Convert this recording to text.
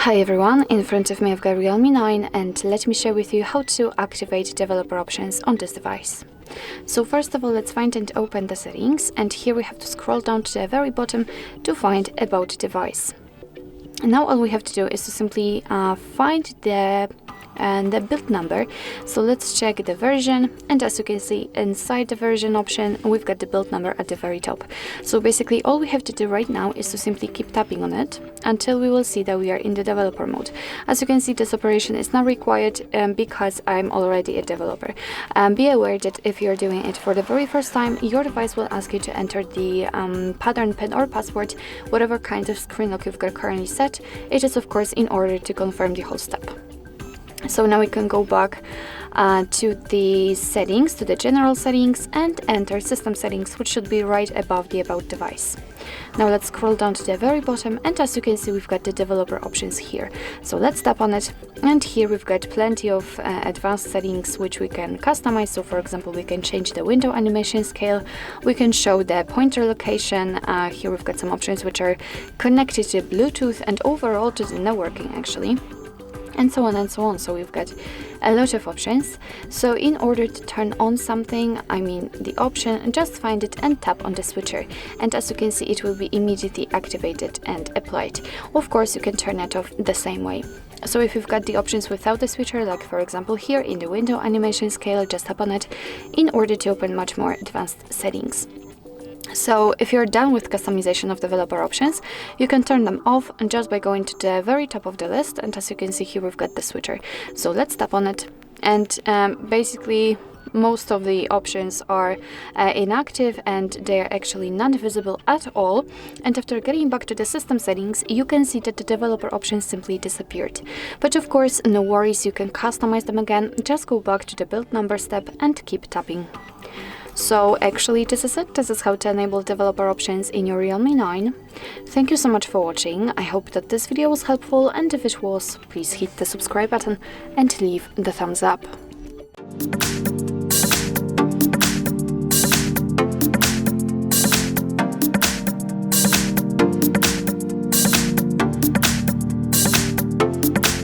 Hi everyone, in front of me I've got Realme 9 and let me share with you how to activate developer options on this device. So first of all, let's find and open the settings, and here we have to scroll down to the very bottom to find about device. And now all we have to do is to simply find the build number. So let's check the version, and as you can see inside the version option we've got the build number at the very top. So basically all we have to do right now is to simply keep tapping on it until we will see that we are in the developer mode. As you can see, this operation is not required because I'm already a developer. Be aware that if you're doing it for the very first time, your device will ask you to enter the pattern, PIN or password, whatever kind of screen lock you've got currently set. It is of course in order to confirm the whole step. So now we can go back to the settings, to the general settings, and enter system settings, which should be right above the about device. Now let's scroll down to the very bottom, and as you can see we've got the developer options here. So let's tap on it, and here we've got plenty of advanced settings which we can customize. So for example, we can change the window animation scale, we can show the pointer location, here we've got some options which are connected to Bluetooth and overall to the networking actually, and so on and so on. So we've got a lot of options. So in order to turn on something, the option, just find it and tap on the switcher, and as you can see it will be immediately activated and applied. Of course you can turn it off the same way. So if you've got the options without the switcher, like for example here in the window animation scale, just tap on it in order to open much more advanced settings. So if you're done with customization of developer options, you can turn them off just by going to the very top of the list, and as you can see here we've got the switcher. So let's tap on it, and basically most of the options are inactive and they are actually not visible at all. And after getting back to the system settings, you can see that the developer options simply disappeared. But of course, no worries, you can customize them again. Just go back to the build number step and keep tapping. So actually this is it. This is how to enable developer options in your Realme 9. Thank you so much for watching. I hope that this video was helpful, and if it was, please hit the subscribe button and leave the thumbs up.